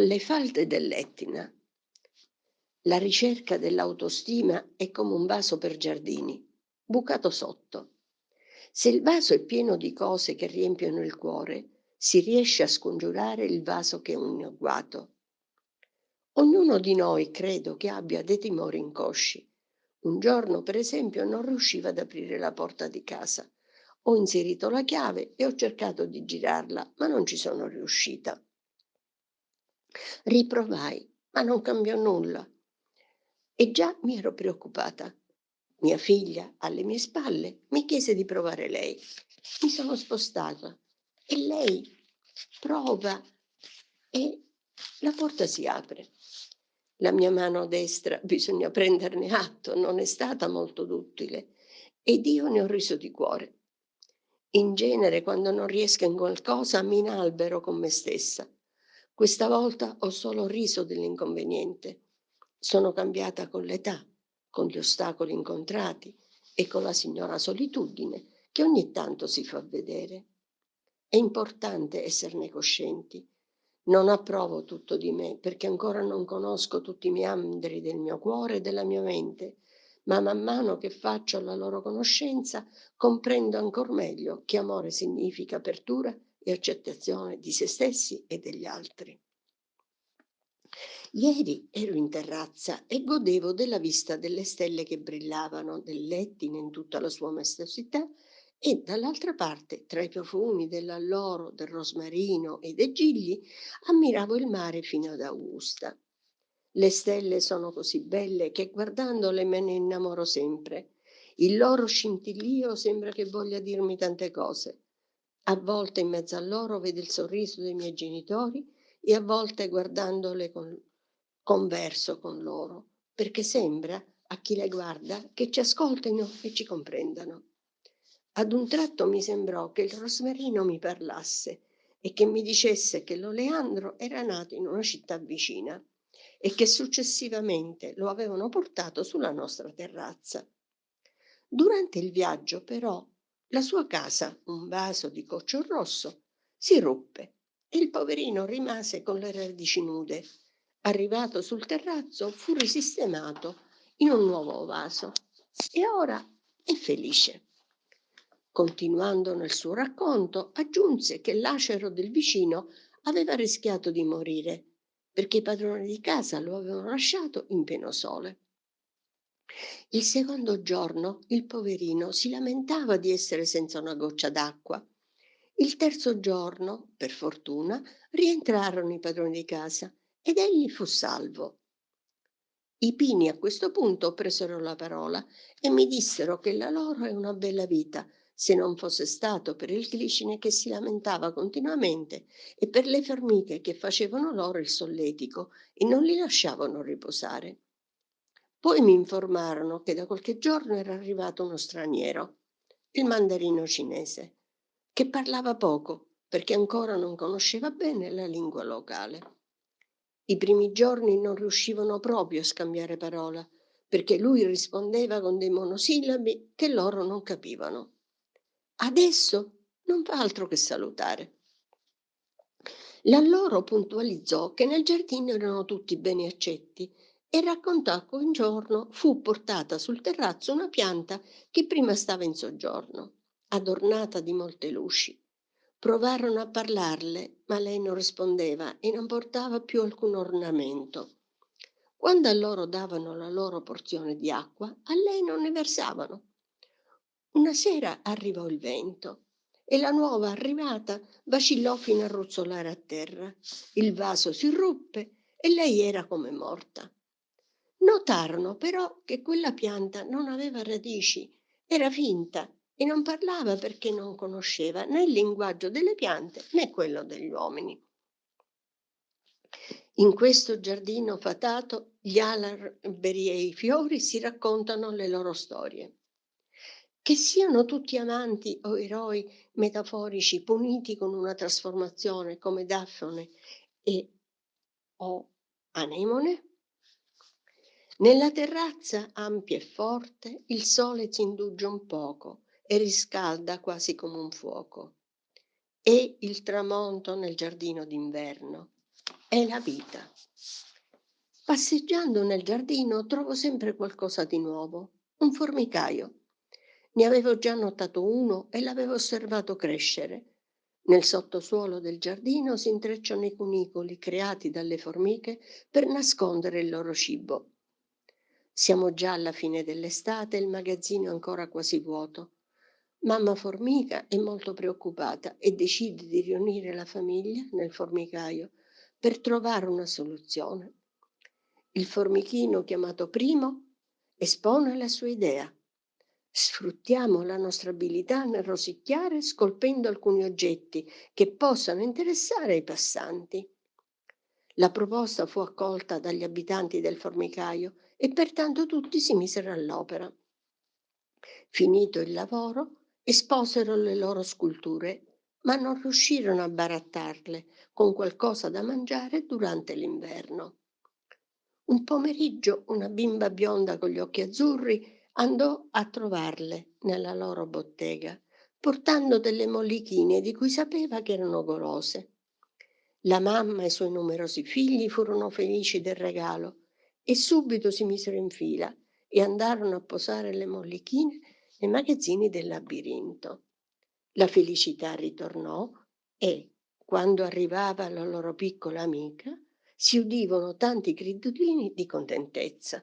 Alle falde dell'Etna. La ricerca dell'autostima è come un vaso per giardini, bucato sotto. Se il vaso è pieno di cose che riempiono il cuore, si riesce a scongiurare il vaso che è un agguato. Ognuno di noi credo che abbia dei timori inconsci. Un giorno, per esempio, non riusciva ad aprire la porta di casa. Ho inserito la chiave e ho cercato di girarla, ma non ci sono riuscita. Riprovai, ma non cambiò nulla. E già mi ero preoccupata. Mia figlia, alle mie spalle, mi chiese di provare lei. Mi sono spostata e lei prova e la porta si apre. La mia mano destra, bisogna prenderne atto, non è stata molto duttile ed io ne ho riso di cuore. In genere, quando non riesco in qualcosa, mi inalbero con me stessa. Questa volta ho solo riso dell'inconveniente. Sono cambiata con l'età, con gli ostacoli incontrati e con la signora solitudine che ogni tanto si fa vedere. È importante esserne coscienti. Non approvo tutto di me perché ancora non conosco tutti i meandri del mio cuore e della mia mente, ma man mano che faccio la loro conoscenza comprendo ancor meglio che amore significa apertura e accettazione di se stessi e degli altri. Ieri ero in terrazza e godevo della vista delle stelle che brillavano, dell'Etna in tutta la sua maestosità e dall'altra parte, tra i profumi dell'alloro, del rosmarino e dei gigli, ammiravo il mare fino ad Augusta. Le stelle sono così belle che guardandole me ne innamoro sempre. Il loro scintillio sembra che voglia dirmi tante cose. A volte in mezzo a loro vedo il sorriso dei miei genitori e a volte guardandole converso con loro, perché sembra a chi le guarda che ci ascoltino e ci comprendano. Ad un tratto mi sembrò che il rosmarino mi parlasse e che mi dicesse che l'oleandro era nato in una città vicina e che successivamente lo avevano portato sulla nostra terrazza. Durante il viaggio, però, la sua casa, un vaso di coccio rosso, si ruppe e il poverino rimase con le radici nude. Arrivato sul terrazzo, fu risistemato in un nuovo vaso e ora è felice. Continuando nel suo racconto, aggiunse che l'acero del vicino aveva rischiato di morire perché i padroni di casa lo avevano lasciato in pieno sole. Il secondo giorno il poverino si lamentava di essere senza una goccia d'acqua. Il terzo giorno, per fortuna, rientrarono i padroni di casa ed egli fu salvo. I pini a questo punto presero la parola e mi dissero che la loro è una bella vita, se non fosse stato per il glicine che si lamentava continuamente e per le formiche che facevano loro il solletico e non li lasciavano riposare. Poi mi informarono che da qualche giorno era arrivato uno straniero, il mandarino cinese, che parlava poco perché ancora non conosceva bene la lingua locale. I primi giorni non riuscivano proprio a scambiare parola, perché lui rispondeva con dei monosillabi che loro non capivano. Adesso non fa altro che salutare. La loro puntualizzò che nel giardino erano tutti bene accetti e raccontò che un giorno fu portata sul terrazzo una pianta che prima stava in soggiorno, adornata di molte luci. Provarono a parlarle, ma lei non rispondeva e non portava più alcun ornamento. Quando a loro davano la loro porzione di acqua, a lei non ne versavano. Una sera arrivò il vento e la nuova arrivata vacillò fino a ruzzolare a terra. Il vaso si ruppe e lei era come morta. Notarono però che quella pianta non aveva radici, era finta e non parlava perché non conosceva né il linguaggio delle piante né quello degli uomini. In questo giardino fatato gli alberi e i fiori si raccontano le loro storie. Che siano tutti amanti o eroi metaforici puniti con una trasformazione come Daphne e o Anemone? Nella terrazza ampia e forte il sole si indugia un poco e riscalda quasi come un fuoco. E il tramonto nel giardino d'inverno. è la vita. Passeggiando nel giardino trovo sempre qualcosa di nuovo, un formicaio. Ne avevo già notato uno e l'avevo osservato crescere. Nel sottosuolo del giardino si intrecciano i cunicoli creati dalle formiche per nascondere il loro cibo. Siamo già alla fine dell'estate e il magazzino è ancora quasi vuoto. Mamma formica è molto preoccupata e decide di riunire la famiglia nel formicaio per trovare una soluzione. Il formichino, chiamato Primo, espone la sua idea. Sfruttiamo la nostra abilità nel rosicchiare scolpendo alcuni oggetti che possano interessare i passanti. La proposta fu accolta dagli abitanti del formicaio e pertanto tutti si misero all'opera. Finito il lavoro, esposero le loro sculture, ma non riuscirono a barattarle con qualcosa da mangiare durante l'inverno. Un pomeriggio una bimba bionda con gli occhi azzurri andò a trovarle nella loro bottega, portando delle mollichine di cui sapeva che erano golose. La mamma e i suoi numerosi figli furono felici del regalo e subito si misero in fila e andarono a posare le mollichine nei magazzini del labirinto. La felicità ritornò e, quando arrivava la loro piccola amica, si udivano tanti gridolini di contentezza.